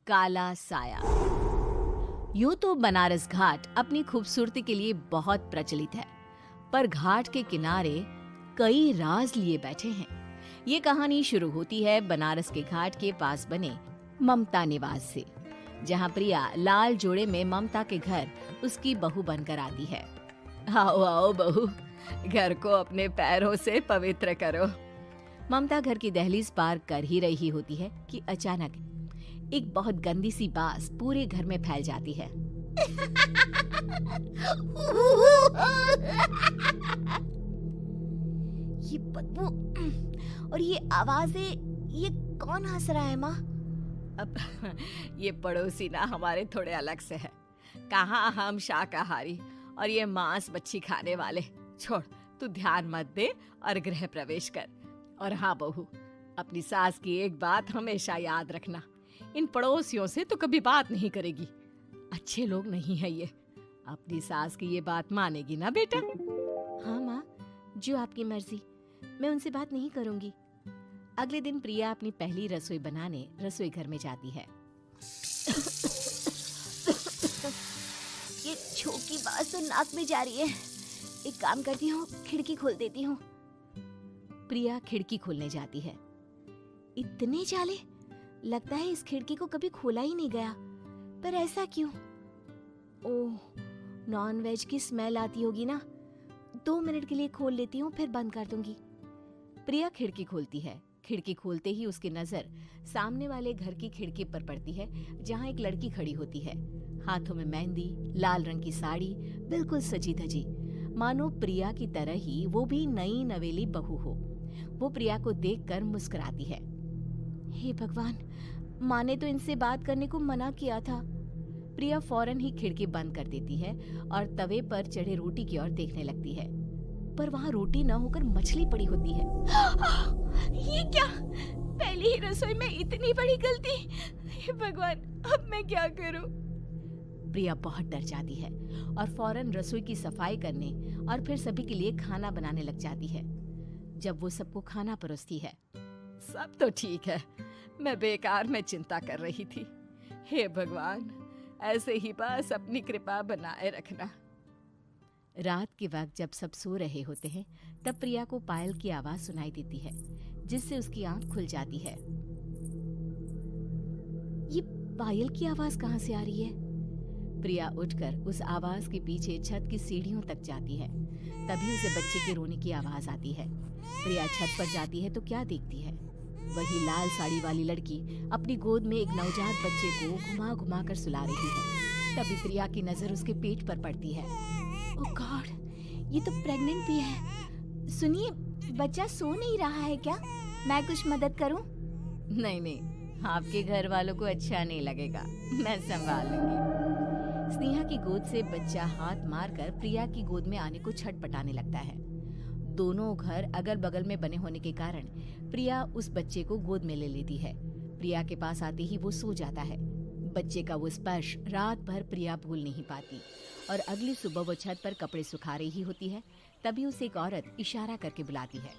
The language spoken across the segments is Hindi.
काला साया। यूं तो बनारस घाट अपनी खूबसूरती के लिए बहुत प्रचलित है, पर घाट के किनारे कई राज लिए बैठे हैं। ये कहानी शुरू होती है बनारस के घाट के पास बने ममता निवास से, जहाँ प्रिया लाल जोड़े में ममता के घर उसकी बहू बनकर आती है। आओ आओ बहू, घर को अपने पैरों से पवित्र करो। ममता घर की दहलीज पार कर ही रही होती है कि अचानक एक बहुत गंदी सी बास पूरे घर में फैल जाती है। ये बदबू और ये आवाजें, ये कौन हंस रहा है माँ? अब ये पड़ोसी ना हमारे थोड़े अलग से है। कहाँ हम शाकाहारी और ये मांस मच्छी खाने वाले। छोड़, तू ध्यान मत दे और गृह प्रवेश कर। और हाँ बहू, अपनी सास की एक बात हमेशा याद रखना, इन पड़ोसियों से तो कभी बात नहीं करेगी। अच्छे लोग नहीं है ये। अपनी सास की ये बात मानेगी ना बेटा? हाँ माँ, जो आपकी मर्जी, मैं उनसे बात नहीं करूंगी। अगले दिन प्रिया अपनी पहली रसोई बनाने रसोई घर में जाती है। ये छोटी बात तो नाक में जा रही है। एक काम करती हूँ, खिड़की खोल देती हूँ। प्रिया खिड़की खोलने जाती है। इतने जाले, लगता है इस खिड़की को कभी खोला ही नहीं गया। पर ऐसा क्यों? ओह, नॉन वेज की स्मेल आती होगी ना। 2 मिनट के लिए खोल लेती हूँ, फिर बंद कर दूंगी। प्रिया खिड़की खोलती है। खिड़की खोलते ही उसकी नजर सामने वाले घर की खिड़की पर पड़ती है, जहाँ एक लड़की खड़ी होती है। हाथों में मेहंदी, लाल रंग की साड़ी, बिल्कुल सजी धजी, मानो प्रिया की तरह ही वो भी नई नवेली बहू हो। वो प्रिया को देखकर मुस्कुराती है। हे भगवान, माँ ने तो इनसे बात करने को मना किया था। प्रिया फौरन ही खिड़की बंद कर देती है और तवे पर चढ़े रोटी की ओर देखने लगती है, पर वहाँ रोटी न होकर मछली पड़ी होती है। ये क्या? पहली ही रसोई में इतनी बड़ी गलती! हे भगवान, अब मैं क्या करूं? प्रिया बहुत डर जाती है और फौरन रसोई की सफाई करने और फिर सभी के लिए खाना बनाने लग जाती है। जब वो सबको खाना परोसती है, सब तो ठीक है, मैं बेकार में चिंता कर रही थी। हे भगवान, ऐसे ही बस अपनी कृपा बनाए रखना। रात के वक्त जब सब सो रहे होते हैं, तब प्रिया को पायल की आवाज सुनाई देती है, जिससे उसकी आंख खुल जाती है। ये पायल की आवाज कहाँ से आ रही है? प्रिया उठकर उस आवाज के पीछे छत की सीढ़ियों तक जाती है। तभी उसे बच्चे के रोने की आवाज आती है। प्रिया छत पर जाती है तो क्या देखती है? वही लाल साड़ी वाली लड़की अपनी गोद में एक नवजात बच्चे को घुमा घुमा कर सुला रही है। तभी प्रिया की नजर उसके पेट पर पड़ती है। ओह गॉड, ये तो प्रेग्नेंट भी है। सुनिए, बच्चा सो नहीं रहा है क्या? मैं कुछ मदद करूं? नहीं नहीं, आपके घर वालों को अच्छा नहीं लगेगा, मैं संभाल लूंगी। स्नेहा की गोद से बच्चा हाथ मारकर प्रिया की गोद में आने को छटपटाने लगता है। दोनों घर अगल बगल में बने होने के कारण प्रिया उस बच्चे को गोद में ले लेती है। प्रिया के पास आते ही वो सो जाता है। बच्चे का वो स्पर्श रात भर प्रिया भूल नहीं पाती और अगली सुबह वो छत पर कपड़े सुखा रही होती है। तभी उसे एक औरत इशारा करके बुलाती है।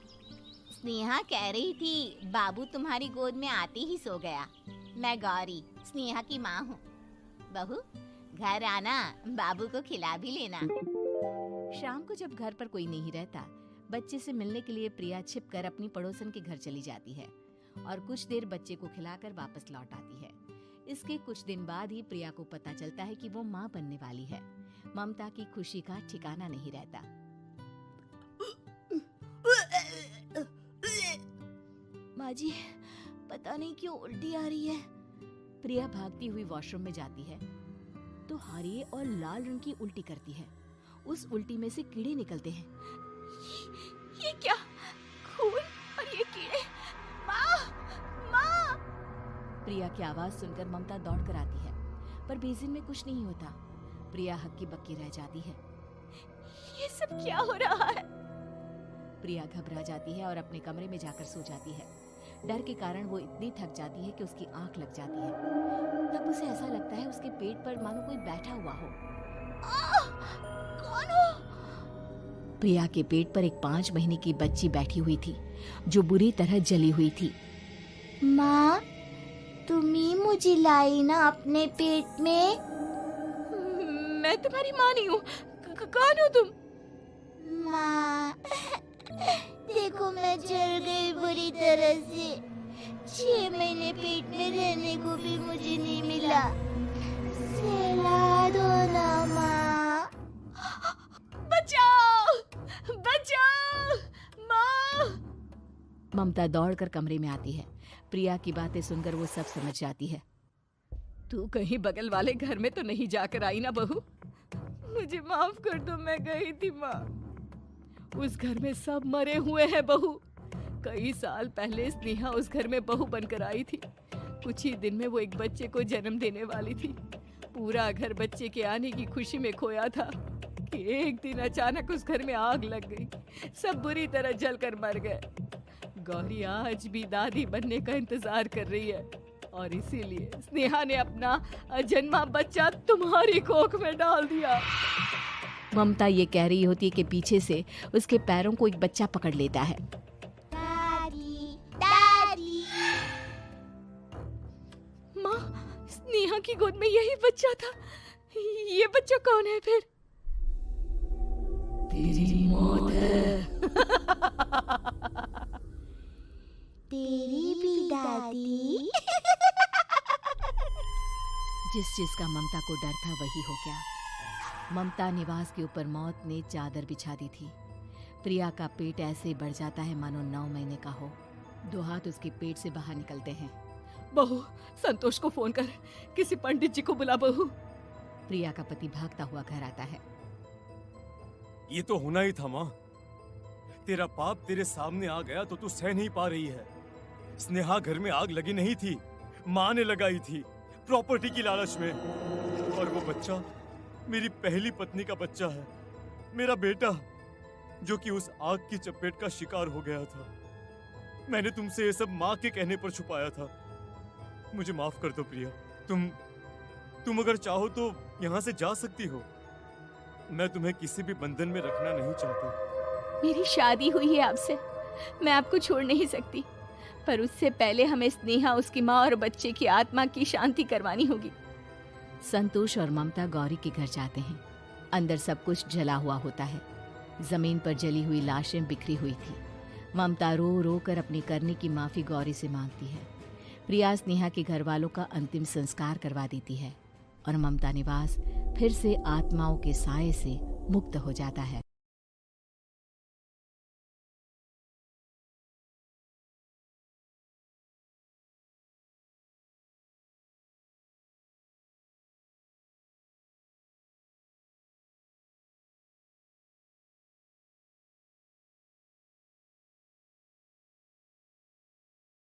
स्नेहा कह रही थी बाबू तुम्हारी गोद में आते ही सो गया। मैं गौरी, स्नेहा की माँ हूँ। बहू, घर आना, बाबू को खिला भी लेना। शाम को जब घर पर कोई नहीं रहता, बच्चे से मिलने के लिए प्रिया छिपकर अपनी पड़ोसन के घर चली जाती है और कुछ देर बच्चे को खिलाकर वापस लौट आती है। इसके कुछ दिन बाद ही प्रिया को पता चलता है कि वो माँ बनने वाली है। ममता की खुशी का ठिकाना नहीं रहता। माँ जी, पता नहीं क्यों उल्टी आ रही है। प्रिया भागती हुई वॉशरूम में जाती है तो हरे और लाल रंग की उल्टी करती है। उस उल्टी में से कीड़े निकलते हैं। ये क्या? खून और ये कीड़े! माँ! माँ! प्रिया की आवाज सुनकर ममता दौड़ कर आती है, पर बेसिन में कुछ नहीं होता। प्रिया हक्की बक्की रह जाती है। ये सब क्या हो रहा है? प्रिया घबरा जाती है और अपने कमरे में जाकर सो जाती है। डर के कारण वो इतनी थक जाती है कि उसकी आंख लग जाती है। तब उसे ऐसा लगता है उसके पेट पर मानो कोई बैठा हुआ हो। कौन हो? प्रिया के पेट पर एक 5 महीने की बच्ची बैठी हुई थी, जो बुरी तरह जली हुई थी। माँ, तुम ही मुझे लाई ना अपने पेट में। मैं तुम्हारी माँ नहीं हूँ। कौन हो तुम? माँ, देखो मैं जल गई बुरी तरह से। 6 महीने पेट में रहने को भी मुझे नहीं मिला। सहला दो ना माँ। बचाओ, बचाओ, माँ। ममता दौड़कर कमरे में आती है। प्रिया की बातें सुनकर वो सब समझ जाती है। तू कहीं बगल वाले घर में तो नहीं जाकर आई ना बहू? मुझे माफ कर दो, मैं गई थी माँ। उस घर में सब मरे हुए हैं बहू। कई साल पहले स्नेहा उस घर में बहू बनकर आई थी। कुछ ही दिन में वो एक बच्चे को जन्म देने वाली थी। पूरा घर बच्चे के आने की खुशी में खोया था कि एक दिन अचानक उस घर में आग लग गई। सब बुरी तरह जलकर मर गए। गौरी आज भी दादी बनने का इंतजार कर रही है और इसीलिए स्नेहा ने अपना अजन्मा बच्चा तुम्हारी कोख में डाल दिया। ममता ये कह रही होती है कि पीछे से उसके पैरों को एक बच्चा पकड़ लेता है। दादी, दादी। माँ, स्नेहा की गोद में यही बच्चा था। ये बच्चा कौन है फिर? तेरी मौत है। तेरी भी दादी। जिस चीज का ममता को डर था वही हो गया। ममता निवास के ऊपर मौत ने चादर बिछा दी थी। प्रिया का पेट ऐसे बढ़ जाता है मानो 9 महीने का हो। 2 हाथ उसके पेट से बाहर निकलते हैं। बहू, संतोष को फोन कर, किसी पंडित जी को बुला बहू। प्रिया का पति भागता हुआ घर आता है। ये तो होना ही था माँ। तेरा पाप तेरे सामने आ गया तो तू सह नहीं पा रही है। स्नेहा घर में आग लगी नहीं थी, माँ ने लगाई थी, प्रॉपर्टी की लालच में। और वो बच्चा मेरी पहली पत्नी का बच्चा है, मेरा बेटा, जो कि उस आग की चपेट का शिकार हो गया था। मैंने तुमसे ये सब माँ के कहने पर छुपाया था। मुझे माफ कर दो प्रिया। तुम अगर चाहो तो यहाँ से जा सकती हो। मैं तुम्हें किसी भी बंधन में रखना नहीं चाहती। मेरी शादी हुई है आपसे, मैं आपको छोड़ नहीं सकती, पर उससे पहले हमें स्नेहा, उसकी माँ और बच्चे की आत्मा की शांति करवानी होगी। संतोष और ममता गौरी के घर जाते हैं। अंदर सब कुछ जला हुआ होता है। जमीन पर जली हुई लाशें बिखरी हुई थी। ममता रो रो कर अपनी करने की माफी गौरी से मांगती है। प्रिया स्नेहा के घर वालों का अंतिम संस्कार करवा देती है और ममता निवास फिर से आत्माओं के साए से मुक्त हो जाता है।